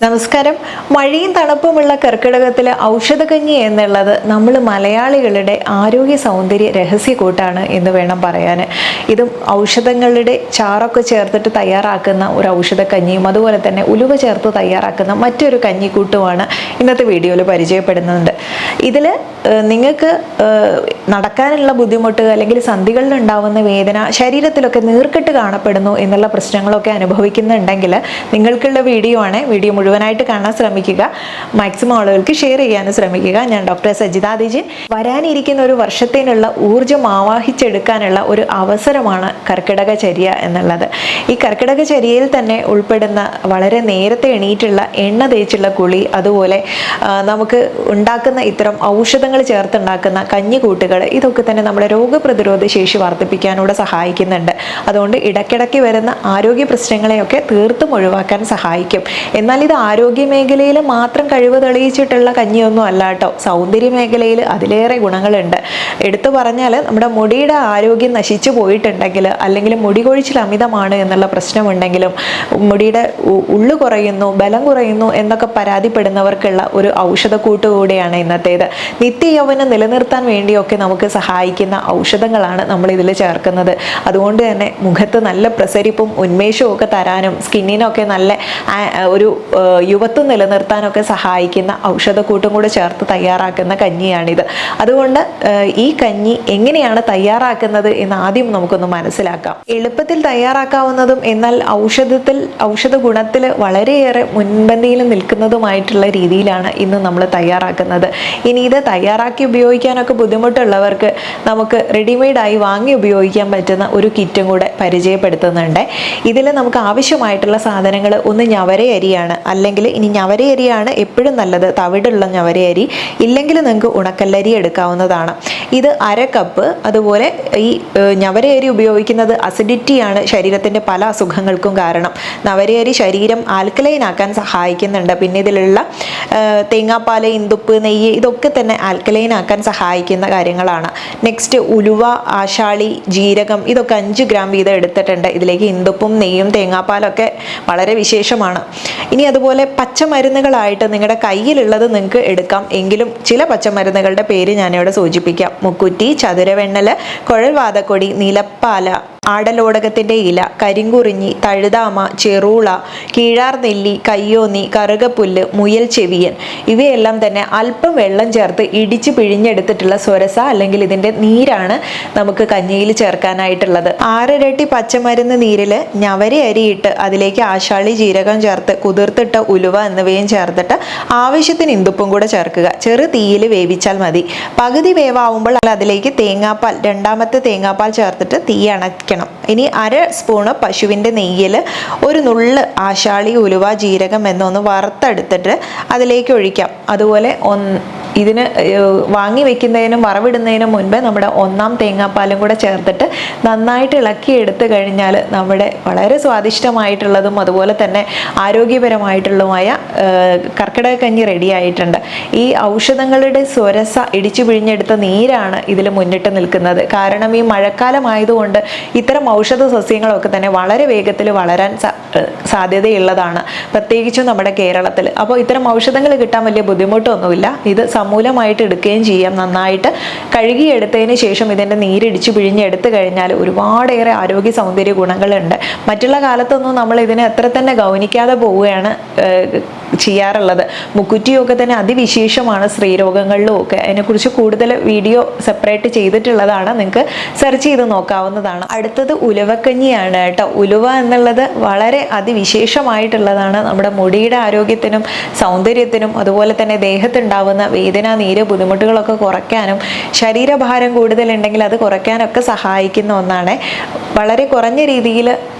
നമസ്കാരം. മഴയും തണുപ്പുമുള്ള കർക്കിടകത്തിലെ ഔഷധകഞ്ഞി എന്നുള്ളത് നമ്മൾ മലയാളികളുടെ ആരോഗ്യ സൗന്ദര്യ രഹസ്യക്കൂട്ടാണ് എന്ന് വേണം പറയാൻ. ഇതും ഔഷധങ്ങളുടെ ചാറൊക്കെ ചേർത്തിട്ട് തയ്യാറാക്കുന്ന ഒരു ഔഷധക്കഞ്ഞിയും അതുപോലെ തന്നെ ഉലുവ ചേർത്ത് തയ്യാറാക്കുന്ന മറ്റൊരു കഞ്ഞിക്കൂട്ടുമാണ് ഇന്നത്തെ വീഡിയോയിൽ പരിചയപ്പെടുന്നുണ്ട്. ഇതിൽ നിങ്ങൾക്ക് നടക്കാനുള്ള ബുദ്ധിമുട്ട് അല്ലെങ്കിൽ സന്ധികളിൽ ഉണ്ടാവുന്ന വേദന, ശരീരത്തിലൊക്കെ നീർക്കെട്ട് കാണപ്പെടുന്നു എന്നുള്ള പ്രശ്നങ്ങളൊക്കെ അനുഭവിക്കുന്നുണ്ടെങ്കിൽ നിങ്ങൾക്കുള്ള വീഡിയോ ആണ്. വീഡിയോ മുഴുവനായിട്ട് കാണാൻ ശ്രമിക്കുക, മാക്സിമം ആളുകൾക്ക് ഷെയർ ചെയ്യാൻ ശ്രമിക്കുക. ഞാൻ ഡോക്ടർ സജിത ദിജിൻ. വരാനിരിക്കുന്ന ഒരു വർഷത്തേനുള്ള ഊർജ്ജം ആവാഹിച്ചെടുക്കാനുള്ള ഒരു അവസരമാണ് കർക്കിടക ചര്യ എന്നുള്ളത്. ഈ കർക്കിടക ചര്യയിൽ തന്നെ ഉൾപ്പെടുന്ന വളരെ നേരത്തെ എണീറ്റുള്ള എണ്ണ തേച്ചുള്ള കുളി, അതുപോലെ നമുക്ക് ഉണ്ടാക്കുന്ന ഇത്തരം ഔഷധങ്ങൾ ചേർത്തുണ്ടാക്കുന്ന കഞ്ഞിക്കൂട്ടുകൾ, ഇതൊക്കെ തന്നെ നമ്മുടെ രോഗപ്രതിരോധ ശേഷി വർദ്ധിപ്പിക്കാനൂടെ സഹായിക്കുന്നുണ്ട്. അതുകൊണ്ട് ഇടയ്ക്കിടയ്ക്ക് വരുന്ന ആരോഗ്യ പ്രശ്നങ്ങളെയൊക്കെ തീർത്തും ഒഴിവാക്കാൻ സഹായിക്കും. എന്നാൽ ഇത് ആരോഗ്യ മേഖലയിൽ മാത്രം കഴിവ് തെളിയിച്ചിട്ടുള്ള കഞ്ഞിയൊന്നും അല്ല കേട്ടോ. സൗന്ദര്യ മേഖലയിൽ അതിലേറെ ഗുണങ്ങളുണ്ട്. എടുത്തു പറഞ്ഞാൽ നമ്മുടെ മുടിയുടെ ആരോഗ്യം നശിച്ചു പോയിട്ടുണ്ടെങ്കിൽ, അല്ലെങ്കിൽ മുടി കൊഴിച്ചിൽ അമിതമാണ് എന്നുള്ള പ്രശ്നമുണ്ടെങ്കിലും, മുടിയുടെ ഉള്ളു കുറയുന്നു, ബലം കുറയുന്നു എന്നൊക്കെ പരാതിപ്പെടുന്നവർക്കുള്ള ഒരു ഔഷധക്കൂട്ട് കൂടിയാണ് ഇന്നത്തേത്. നിത്യയൗവനം നിലനിർത്താൻ വേണ്ടിയൊക്കെ നമുക്ക് സഹായിക്കുന്ന ഔഷധങ്ങളാണ് നമ്മൾ ഇതിൽ ചേർക്കുന്നത്. അതുകൊണ്ട് തന്നെ മുഖത്ത് നല്ല പ്രസരിപ്പും ഉന്മേഷവും ഒക്കെ തരാനും സ്കിന്നിനൊക്കെ നല്ല ഒരു യുവത്വം നിലനിർത്താനൊക്കെ സഹായിക്കുന്ന ഔഷധക്കൂട്ടും കൂടെ ചേർത്ത് തയ്യാറാക്കുന്ന കഞ്ഞിയാണിത്. അതുകൊണ്ട് ഈ കഞ്ഞി എങ്ങനെയാണ് തയ്യാറാക്കുന്നത് എന്ന് ആദ്യം നമുക്കൊന്ന് മനസ്സിലാക്കാം. എളുപ്പത്തിൽ തയ്യാറാക്കാവുന്നതും എന്നാൽ ഔഷധ ഗുണത്തിൽ വളരെയേറെ മുൻപന്തിയിൽ നിൽക്കുന്നതുമായിട്ടുള്ള രീതിയിലാണ് ഇന്ന് നമ്മൾ തയ്യാറാക്കുന്നത്. ഇനി ഇത് തയ്യാറാക്കി ഉപയോഗിക്കാനൊക്കെ ബുദ്ധിമുട്ടുള്ളവർക്ക് നമുക്ക് റെഡിമെയ്ഡായി വാങ്ങി ഉപയോഗിക്കാൻ പറ്റുന്ന ഒരു കിറ്റും കൂടെ പരിചയപ്പെടുത്തുന്നുണ്ട്. ഇതിൽ നമുക്ക് ആവശ്യമായിട്ടുള്ള സാധനങ്ങൾ ഒന്ന് ഞവരയരിയാണ്. അല്ലെങ്കിൽ ഇനി ഞവരയരിയാണ് എപ്പോഴും നല്ലത്, തവിടുള്ള ഞവരയരി. ഇല്ലെങ്കിൽ നിങ്ങൾക്ക് ഉണക്കല്ലരി എടുക്കാവുന്നതാണ്. ഇത് 1/2 കപ്പ്. അതുപോലെ ഈ ഞവരയരി ഉപയോഗിക്കുന്നത് അസിഡിറ്റിയാണ് ശരീരത്തിൻ്റെ പല അസുഖങ്ങൾക്കും കാരണം. ഞവരയരി ശരീരം ആൽക്കലൈൻ ആക്കാൻ സഹായിക്കുന്നുണ്ട്. പിന്നെ ഇതിലുള്ള തേങ്ങാപ്പാൽ, ഇന്ദുപ്പ്, നെയ്യ്, ഇതൊക്കെ തന്നെ ആൽക്കലൈൻ ആക്കാൻ സഹായിക്കുന്ന കാര്യങ്ങളാണ്. നെക്സ്റ്റ് ഉലുവ, ആശാളി, ജീരകം, ഇതൊക്കെ 5 ഗ്രാം വീതം എടുത്തിട്ടുണ്ട്. ഇതിലേക്ക് ഇന്ദുപ്പും നെയ്യും തേങ്ങാപ്പാലൊക്കെ വളരെ വിശേഷമാണ്. ഇനി അതുപോലെ പച്ചമരുന്നുകളായിട്ട് നിങ്ങളുടെ കയ്യിലുള്ളത് നിങ്ങൾക്ക് എടുക്കാം. എങ്കിലും ചില പച്ചമരുന്നുകളുടെ പേര് ഞാനിവിടെ സൂചിപ്പിക്കാം. മുക്കുറ്റി, ചതുരവെണ്ണൽ, കുഴൽവാതക്കൊടി, നിലപ്പാല, ആടലോടകത്തിൻ്റെ ഇല, കരിങ്കുറിഞ്ഞി, തഴുതാമ, ചെറൂള, കീഴാർ നെല്ലി, കയ്യോന്നി, കറുകപ്പുല്ല്, മുയൽ ചെവിയൻ, ഇവയെല്ലാം തന്നെ അല്പം വെള്ളം ചേർത്ത് ഇടിച്ച് പിഴിഞ്ഞെടുത്തിട്ടുള്ള സ്വരസ അല്ലെങ്കിൽ ഇതിൻ്റെ നീരാണ് നമുക്ക് കഞ്ഞിയിൽ ചേർക്കാനായിട്ടുള്ളത്. 6 ഇരട്ടി പച്ചമരുന്ന് നീരിൽ ഞവര അരിയിട്ട് അതിലേക്ക് ആശാളി, ജീരകം ചേർത്ത് കുതിർത്തിട്ട ഉലുവ എന്നിവയും ചേർത്തിട്ട് ആവശ്യത്തിന് ഇന്ദുപ്പും കൂടെ ചേർക്കുക. ചെറു തീയിൽ വേവിച്ചാൽ മതി. പകുതി വേവാവുമ്പോൾ അതിലേക്ക് തേങ്ങാപ്പാൽ, 2ാമത്തെ തേങ്ങാപ്പാൽ ചേർത്തിട്ട് തീ അണയ്ക്കണം. ഇനി 1/2 സ്പൂണ് പശുവിൻ്റെ നെയ്യിൽ ഒരു നുള്ള് ആശാളി, ഉലുവ, ജീരകം എന്നൊന്ന് വറുത്തെടുത്തിട്ട് അതിലേക്ക് ഒഴിക്കാം. അതുപോലെ ഇതിന് വാങ്ങി വെക്കുന്നതിനും വറവിടുന്നതിനും മുൻപ് നമ്മുടെ 1ാം തേങ്ങാപ്പാലും കൂടെ ചേർത്തിട്ട് നന്നായിട്ട് ഇളക്കി എടുത്തു കഴിഞ്ഞാൽ നമ്മുടെ വളരെ സ്വാദിഷ്ടമായിട്ടുള്ളതും അതുപോലെ തന്നെ ആരോഗ്യപരമായിട്ടുള്ളതുമായ കർക്കിടക കഞ്ഞി റെഡി ആയിട്ടുണ്ട്. ഈ ഔഷധങ്ങളുടെ സ്വരസ ഇടിച്ചു പിഴിഞ്ഞെടുത്ത നീരാണ് ഇതിൽ മുന്നിട്ട് നിൽക്കുന്നത്. കാരണം ഈ മഴക്കാലമായതുകൊണ്ട് ഇത്തരം ഔഷധ സസ്യങ്ങളൊക്കെ തന്നെ വളരെ വേഗത്തിൽ വളരാൻ സാധ്യതയുള്ളതാണ്, പ്രത്യേകിച്ചും നമ്മുടെ കേരളത്തിൽ. അപ്പോൾ ഇത്തരം ഔഷധങ്ങൾ കിട്ടാൻ വലിയ ബുദ്ധിമുട്ടൊന്നുമില്ല. ഇത് സമൂലമായിട്ട് എടുക്കുകയും ചെയ്യാം. നന്നായിട്ട് കഴുകിയെടുത്തതിന് ശേഷം ഇതിൻ്റെ നീരിടിച്ച് പിഴിഞ്ഞെടുത്ത് കഴിഞ്ഞാൽ ഒരുപാടേറെ ആരോഗ്യ സൗന്ദര്യ ഗുണങ്ങളുണ്ട്. മറ്റുള്ള കാലത്തൊന്നും നമ്മൾ ഇതിനെ എത്ര തന്നെ ഗൗനിക്കാതെ പോവുകയാണ് ചെയ്യാറുള്ളത്. മുക്കുറ്റിയൊക്കെ തന്നെ അതിവിശേഷമാണ് സ്ത്രീരോഗങ്ങളിലും ഒക്കെ. അതിനെക്കുറിച്ച് കൂടുതൽ വീഡിയോ സെപ്പറേറ്റ് ചെയ്തിട്ടുള്ളതാണ്, നിങ്ങൾക്ക് സെർച്ച് ചെയ്ത് നോക്കാവുന്നതാണ്. അടുത്തത് ഉലുവക്കഞ്ഞിയാണ് കേട്ടോ. ഉലുവ എന്നുള്ളത് വളരെ അതിവിശേഷമായിട്ടുള്ളതാണ്. നമ്മുടെ മുടിയുടെ ആരോഗ്യത്തിനും സൗന്ദര്യത്തിനും അതുപോലെ തന്നെ ദേഹത്തുണ്ടാവുന്ന വേദന, നീര്, ബുദ്ധിമുട്ടുകളൊക്കെ കുറയ്ക്കാനും ശരീരഭാരം കൂടുതലുണ്ടെങ്കിൽ അത് കുറയ്ക്കാനൊക്കെ സഹായിക്കുന്ന ഒന്നാണ്. വളരെ കുറഞ്ഞ രീതിയിൽ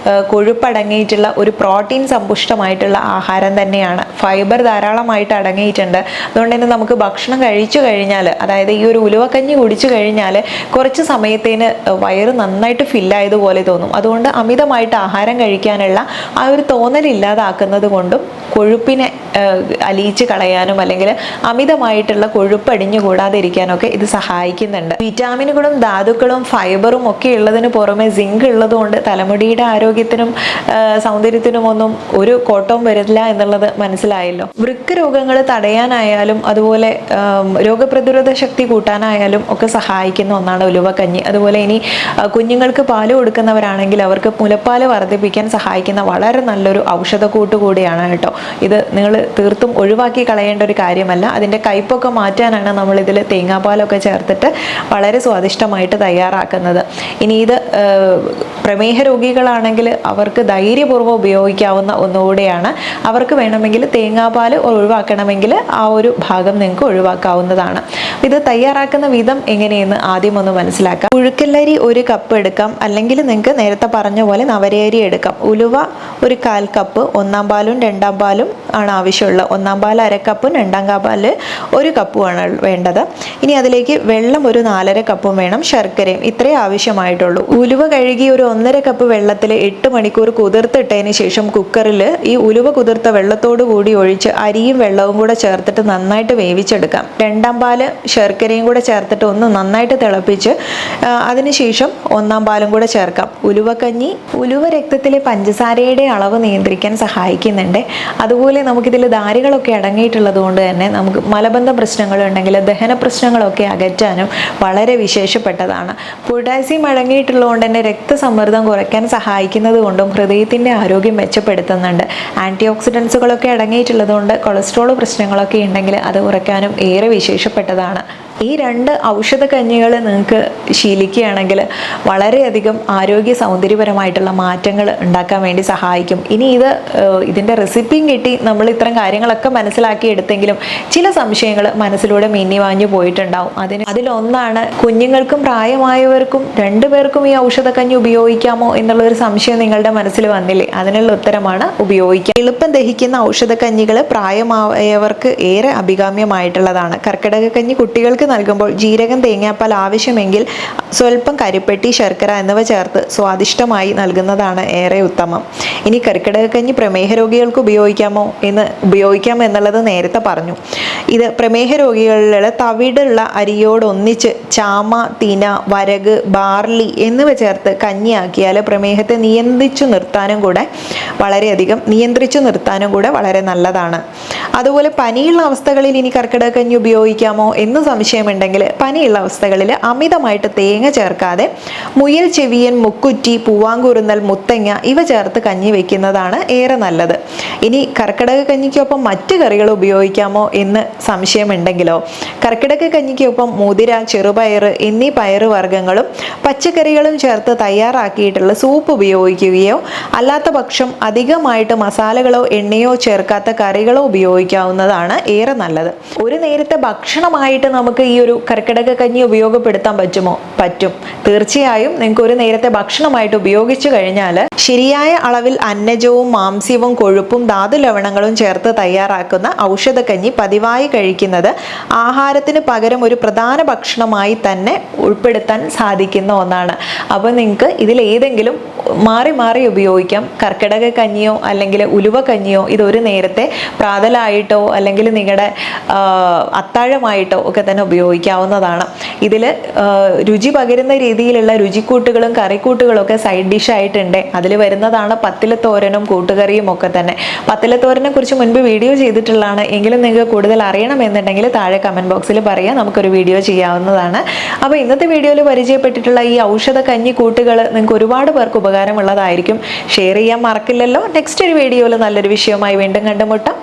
കൊഴുപ്പടങ്ങിയിട്ടുള്ള ഒരു പ്രോട്ടീൻ സമ്പുഷ്ടമായിട്ടുള്ള ആഹാരം തന്നെയാണ്. ഫൈബർ ധാരാളമായിട്ട് അടങ്ങിയിട്ടുണ്ട്. അതുകൊണ്ട് തന്നെ നമുക്ക് ഭക്ഷണം കഴിച്ചു കഴിഞ്ഞാൽ, അതായത് ഈ ഒരു ഉലുവക്കഞ്ഞി കുടിച്ചു കഴിഞ്ഞാൽ കുറച്ച് സമയത്തേന് വയറ് നന്നായിട്ട് ഫില്ലായതുപോലെ തോന്നും. അതുകൊണ്ട് അമിതമായിട്ട് ആഹാരം കഴിക്കാനുള്ള ആ ഒരു തോന്നലില്ലാതാക്കുന്നത് കൊണ്ടും കൊഴുപ്പിനെ അലിയിച്ച് കളയാനും അല്ലെങ്കിൽ അമിതമായിട്ടുള്ള നമ്മുടെ കൊഴുപ്പ് അടിഞ്ഞുകൂടാതെ ഇരിക്കാനൊക്കെ ഇത് സഹായിക്കുന്നുണ്ട്. വിറ്റാമിനുകളും ധാതുക്കളും ഫൈബറും ഒക്കെ ഉള്ളതിന് പുറമെ സിങ്ക് ഉള്ളതുകൊണ്ട് തലമുടിയുടെ ആരോഗ്യത്തിനും സൗന്ദര്യത്തിനും ഒന്നും ഒരു കോട്ടവും വരില്ല എന്നുള്ളത് മനസ്സിലായല്ലോ. വൃക്ക രോഗങ്ങൾ തടയാനായാലും അതുപോലെ രോഗപ്രതിരോധ ശക്തി കൂട്ടാനായാലും ഒക്കെ സഹായിക്കുന്ന ഒന്നാണ് ഉലുവക്കഞ്ഞി. അതുപോലെ ഇനി കുഞ്ഞുങ്ങൾക്ക് പാല് കൊടുക്കുന്നവരാണെങ്കിൽ അവർക്ക് മുലപ്പാല് വർദ്ധിപ്പിക്കാൻ സഹായിക്കുന്ന വളരെ നല്ലൊരു ഔഷധക്കൂട്ട് കൂടിയാണ് കേട്ടോ. ഇത് നിങ്ങൾ തീർത്തും ഒഴിവാക്കി കളയേണ്ട ഒരു കാര്യമല്ല. അതിൻ്റെ കയ്പൊക്കെ മാറ്റാനാണ് നമ്മളിതിൽ തേങ്ങാപ്പാലൊക്കെ ചേർത്തിട്ട് വളരെ സ്വാദിഷ്ടമായിട്ട് തയ്യാറാക്കുന്നത്. ഇനി ഇത് പ്രമേഹ രോഗികളാണെങ്കിൽ അവർക്ക് ധൈര്യപൂർവ്വം ഉപയോഗിക്കാവുന്ന ഒന്നുകൂടെയാണ്. അവർക്ക് വേണമെങ്കിൽ തേങ്ങാപ്പാൽ ഒഴിവാക്കണമെങ്കിൽ ആ ഒരു ഭാഗം നിങ്ങൾക്ക് ഒഴിവാക്കാവുന്നതാണ്. ഇത് തയ്യാറാക്കുന്ന വിധം എങ്ങനെയെന്ന് ആദ്യം ഒന്ന് മനസ്സിലാക്കാം. പുഴുക്കല്ലരി 1 കപ്പ് എടുക്കാം, അല്ലെങ്കിൽ നിങ്ങൾക്ക് നേരത്തെ പറഞ്ഞ പോലെ നവരയരി എടുക്കാം. ഉലുവ 1/4 കപ്പ്, 1-ാം പാലും 2-ാം പാലും ആണ് ആവശ്യമുള്ളത്. 1-ാം പാൽ 1/2 കപ്പും 2-ാം പാല് 1 കപ്പുമാണ് വേണ്ടത്. ഇനി അതിലേക്ക് വെള്ളം ഒരു 4.5 കപ്പും വേണം, ശർക്കരയും. ഇത്രേ ആവശ്യമായിട്ടുള്ളൂ. ഉലുവ കഴുകി ഒരു 1.5 കപ്പ് വെള്ളത്തിൽ 8 മണിക്കൂർ കുതിർത്തിട്ടതിന് ശേഷം കുക്കറിൽ ഈ ഉലുവ കുതിർത്ത വെള്ളത്തോടു കൂടി ഒഴിച്ച് അരിയും വെള്ളവും കൂടെ ചേർത്തിട്ട് നന്നായിട്ട് വേവിച്ചെടുക്കാം. 2-ാം പാല് ശർക്കരയും കൂടെ ചേർത്തിട്ട് ഒന്ന് നന്നായിട്ട് തിളപ്പിച്ച് അതിനുശേഷം 1-ാം പാലും കൂടെ ചേർക്കാം. ഉലുവക്കഞ്ഞി ഉലുവ രക്തത്തിലെ പഞ്ചസാരയുടെ അളവ് നിയന്ത്രിക്കാൻ സഹായിക്കുന്നുണ്ട്. അതുപോലെ നമുക്കിതിൽ ധാരികളൊക്കെ അടങ്ങിയിട്ടുള്ളത് കൊണ്ട് തന്നെ നമുക്ക് മലബന്ധ പ്രശ്നങ്ങളുണ്ടെങ്കിൽ ദഹന പ്രശ്നങ്ങളൊക്കെ അകറ്റാനും വളരെ വിശേഷപ്പെട്ടതാണ്. പൊട്ടാസ്യം അടങ്ങിയിട്ടുള്ളത് കൊണ്ട് തന്നെ രക്തസമ്മർദ്ദം കുറയ്ക്കാൻ സഹായിക്കുന്നത് കൊണ്ടും ഹൃദയത്തിൻ്റെ ആരോഗ്യം മെച്ചപ്പെടുത്തുന്നുണ്ട്. ആൻറ്റി ഓക്സിഡൻസുകളൊക്കെ അടങ്ങിയിട്ടുള്ളത് കൊണ്ട് കൊളസ്ട്രോൾ പ്രശ്നങ്ങളൊക്കെ ഉണ്ടെങ്കിൽ അത് കുറയ്ക്കാനും ഏറെ വിശേഷപ്പെട്ടതാണ്. ഈ 2 ഔഷധ കഞ്ഞികൾ നിങ്ങൾക്ക് ശീലിക്കുകയാണെങ്കിൽ വളരെയധികം ആരോഗ്യ സൗന്ദര്യപരമായിട്ടുള്ള മാറ്റങ്ങൾ ഉണ്ടാക്കാൻ വേണ്ടി സഹായിക്കും. ഇനി ഇതിൻ്റെ റെസിപ്പിയും കിട്ടി, നമ്മൾ ഇത്തരം കാര്യങ്ങളൊക്കെ മനസ്സിലാക്കി എടുത്തെങ്കിലും ചില സംശയങ്ങൾ മനസ്സിലൂടെ മിന്നി വാഞ്ഞു പോയിട്ടുണ്ടാവും. അതിലൊന്നാണ് കുഞ്ഞുങ്ങൾക്കും പ്രായമായവർക്കും 2 പേർക്കും ഈ ഔഷധക്കഞ്ഞി ഉപയോഗിക്കാമോ എന്നുള്ളൊരു സംശയം നിങ്ങളുടെ മനസ്സിൽ വന്നില്ലേ? അതിനുള്ള ഉത്തരമാണ് ഉപയോഗിക്കാം. എളുപ്പം ദഹിക്കുന്ന ഔഷധക്കഞ്ഞികൾ പ്രായമായവർക്ക് ഏറെ അഭികാമ്യമായിട്ടുള്ളതാണ്. കർക്കിടകക്കഞ്ഞി കുട്ടികൾക്ക് നൽകുമ്പോൾ ജീരകം, തേങ്ങാപ്പാൽ ആവശ്യമെങ്കിൽ സ്വല്പം കരിപ്പെട്ടി, ശർക്കര എന്നിവ ചേർത്ത് സ്വാദിഷ്ടമായി നൽകുന്നതാണ് ഏറെ ഉത്തമം. ഇനി കർക്കിടകക്കഞ്ഞി പ്രമേഹ രോഗികൾക്ക് ഉപയോഗിക്കാം എന്നുള്ളത് നേരത്തെ പറഞ്ഞു. ഇത് പ്രമേഹ രോഗികളിലെ തവിടുള്ള അരിയോടൊന്നിച്ച് ചാമ, തിന, വരക്, ബാർലി എന്നിവ ചേർത്ത് കഞ്ഞിയാക്കിയാൽ പ്രമേഹത്തെ നിയന്ത്രിച്ചു നിർത്താനും കൂടെ വളരെ നല്ലതാണ്. അതുപോലെ പനിയുള്ള അവസ്ഥകളിൽ ഇനി കർക്കിടകക്കഞ്ഞി ഉപയോഗിക്കാമോ എന്ന് സംശയമുണ്ടെങ്കിൽ പനിയുള്ള അവസ്ഥകളിൽ അമിതമായിട്ട് തേങ്ങ ചേർക്കാതെ മുയൽ ചെവിയൻ, മുക്കുറ്റി, പൂവാങ്കുറുന്നൽ, മുത്തങ്ങ ഇവ ചേർത്ത് കഞ്ഞി വെക്കുന്നതാണ് ഏറെ നല്ലത്. ഇനി കർക്കിടകക്കഞ്ഞിക്കൊപ്പം മറ്റ് കറികൾ ഉപയോഗിക്കാമോ എന്ന് സംശയമുണ്ടെങ്കിലോ കർക്കിടകക്കഞ്ഞിക്കൊപ്പം മുതിര, ചെറുപയർ എന്നീ പയറ് വർഗ്ഗങ്ങളും പച്ചക്കറികളും ചേർത്ത് തയ്യാറാക്കിയിട്ടുള്ള സൂപ്പ് ഉപയോഗിക്കുകയോ അല്ലാത്ത പക്ഷം അധികമായിട്ട് മസാലകളോ എണ്ണയോ ചേർക്കാത്ത കറികളോ ഉപയോഗിക്കാവുന്നതാണ് ഏറെ നല്ലത്. ഒരു നേരത്തെ ഭക്ഷണമായിട്ട് നമുക്ക് ഈ ഒരു കർക്കിടകക്കഞ്ഞി ഉപയോഗപ്പെടുത്താൻ പറ്റുമോ? പറ്റും. തീർച്ചയായും നിങ്ങൾക്ക് ഒരു നേരത്തെ ഭക്ഷണമായിട്ട് ഉപയോഗിച്ചു കഴിഞ്ഞാൽ ശരിയായ അളവിൽ അന്നജവും മാംസ്യവും കൊഴുപ്പും ധാതു ലവണങ്ങളും ചേർത്ത് തയ്യാറാക്കുന്ന ഔഷധക്കഞ്ഞി പതിവായി കഴിക്കുന്നത് ആഹാരത്തിന് പകരം ഒരു പ്രധാന ഭക്ഷണമായി തന്നെ ഉൾപ്പെടുത്താൻ സാധിക്കുന്ന ഒന്നാണ്. അപ്പോൾ നിങ്ങൾക്ക് ഇതിലേതെങ്കിലും മാറി മാറി ഉപയോഗിക്കാം. കർക്കിടകക്കഞ്ഞിയോ അല്ലെങ്കിൽ ഉലുവക്കഞ്ഞിയോ ഇതൊരു നേരത്തെ പ്രാതലായിട്ടോ അല്ലെങ്കിൽ നിങ്ങളുടെ അത്താഴമായിട്ടോ ഒക്കെ തന്നെ ഉപയോഗിക്കാവുന്നതാണ്. ഇതിൽ രുചി പകരുന്ന രീതിയിലുള്ള രുചിക്കൂട്ടുകളും കറിക്കൂട്ടുകളും ഒക്കെ സൈഡ് ഡിഷായിട്ടുണ്ട്. അതിൽ വരുന്നതാണ് പത്തിലത്തോരനും കൂട്ടുകറിയും ഒക്കെ തന്നെ. പത്തിലത്തോരനെ കുറിച്ച് മുൻപ് വീഡിയോ ചെയ്തിട്ടുള്ളതാണ്. എങ്കിലും നിങ്ങൾക്ക് കൂടുതൽ അറിയണമെന്നുണ്ടെങ്കിൽ താഴെ കമൻറ്റ് ബോക്സിൽ പറയാം, നമുക്കൊരു വീഡിയോ ചെയ്യാവുന്നതാണ്. അപ്പോൾ ഇന്നത്തെ വീഡിയോയിൽ പരിചയപ്പെട്ടിട്ടുള്ള ഈ ഔഷധ കഞ്ഞി കൂട്ടുകൾ നിങ്ങൾക്ക് ഒരുപാട് പേർക്ക് ഉപകാരമുള്ളതായിരിക്കും. ഷെയർ ചെയ്യാൻ മറക്കില്ലല്ലോ. നെക്സ്റ്റ് ഒരു വീഡിയോയിൽ നല്ലൊരു വിഷയവുമായി വീണ്ടും കണ്ടുമുട്ടാം.